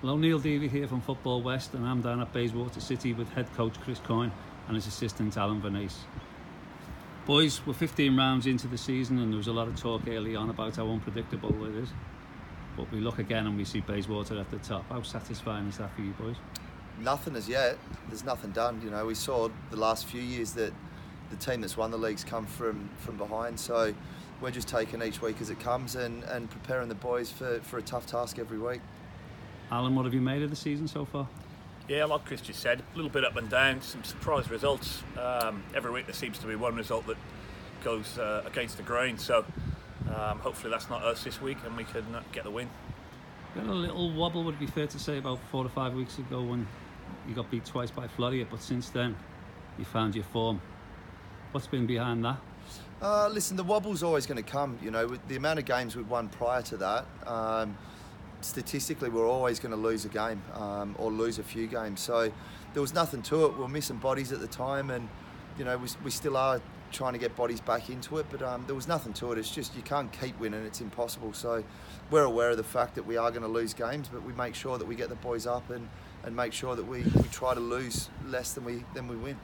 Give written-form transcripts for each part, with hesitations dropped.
Hello, Neil Deavy here from Football West, and I'm down at Bayswater City with head coach Chris Coyne and his assistant Alun Vernals. Boys, we're 15 rounds into the season and there was a lot of talk early on about how unpredictable it is. But we look again and we see Bayswater at the top. How satisfying is that for you boys? Nothing as yet. There's nothing done. You know, we saw the last few years that the team that's won the league's come from behind. So we're just taking each week as it comes and preparing the boys for a tough task every week. Alan, what have you made of the season so far? Yeah, like Chris just said, a little bit up and down, some surprise results. Every week there seems to be one result that goes against the grain, so hopefully that's not us this week and we can get the win. You had a little wobble, would it be fair to say, about 4 to 5 weeks ago when you got beat twice by Florida, but since then you found your form. What's been behind that? Listen, the wobble's always going to come. You know, with the amount of games we've won prior to that, statistically we're always going to lose a game or lose a few games. So there was nothing to it. We were missing bodies at the time, and you know we still are trying to get bodies back into it, but there was nothing to it. It's just you can't keep winning, it's impossible. So we're aware of the fact that we are going to lose games, but we make sure that we get the boys up and make sure that we try to lose less than we win.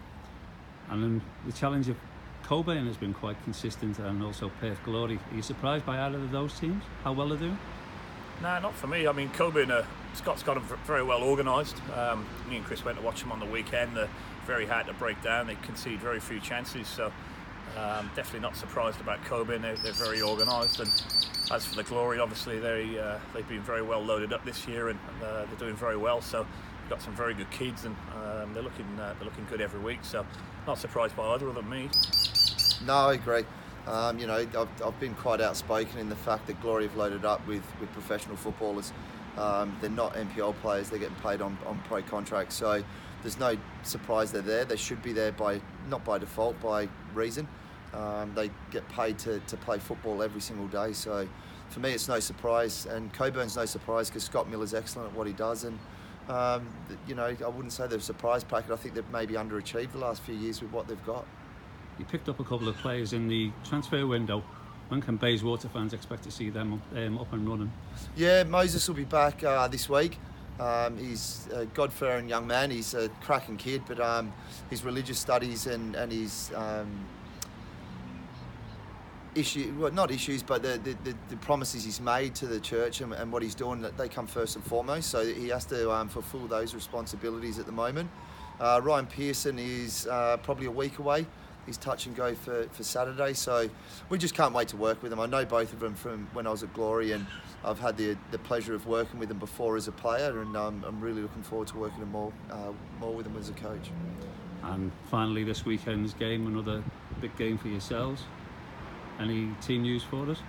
And then the challenge of Cockburn has been quite consistent, and also Perth Glory. Are you surprised by either of those teams, how well they're doing? No, not for me. I mean, Cockburn, Scott's got them very well organised. Me and Chris went to watch them on the weekend. They're very hard to break down. They concede very few chances, so definitely not surprised about Cockburn. They're very organised. And as for the Glory, obviously they've been very well loaded up this year, and they're doing very well. So we've got some very good kids, and they're looking good every week. So not surprised by either of them. Me. No, I agree. You know, I've been quite outspoken in the fact that Glory have loaded up with professional footballers. They're not NPL players, they're getting paid on pro contracts, so there's no surprise they're there. They should be there not by default, by reason. They get paid to play football every single day, so for me it's no surprise, and Cockburn's no surprise because Scott Miller's excellent at what he does, and you know, I wouldn't say they're a surprise packet. I think they've maybe underachieved the last few years with what they've got. You picked up a couple of players in the transfer window. When can Bayswater fans expect to see them up and running? Yeah, Moses will be back this week. He's a God-fearing young man. He's a cracking kid, but his religious studies and his the promises he's made to the church and what he's doing, that they come first and foremost. So he has to fulfil those responsibilities at the moment. Ryan Pearson is probably a week away. He's touch and go for Saturday, so we just can't wait to work with them. I know both of them from when I was at Glory, and I've had the pleasure of working with them before as a player, and I'm really looking forward to working more with them as a coach. And finally, this weekend's game, another big game for yourselves. Any team news for us?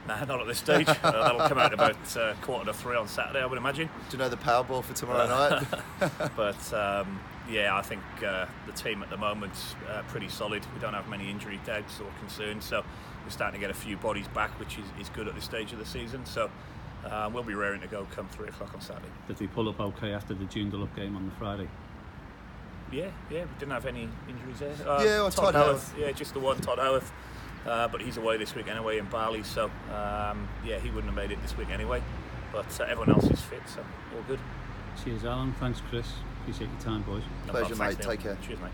Nah, not at this stage. That'll come out about 2:45 on Saturday, I would imagine. Do you know the Powerball for tomorrow night? But yeah, I think the team at the moment's pretty solid. We don't have many injury doubts or concerns, so we're starting to get a few bodies back, which is good at this stage of the season. So we'll be raring to go come 3 o'clock on Saturday. Did they pull up okay after the Joondalup game on the Friday? Yeah, we didn't have any injuries there. Yeah, well, Todd Howarth. Yeah, just the one, Todd Howarth. But he's away this week anyway in Bali, so yeah, he wouldn't have made it this week anyway. But everyone else is fit, so all good. Cheers, Alan. Thanks, Chris. Appreciate your time, boys. Pleasure, mate. Take care. Cheers, mate.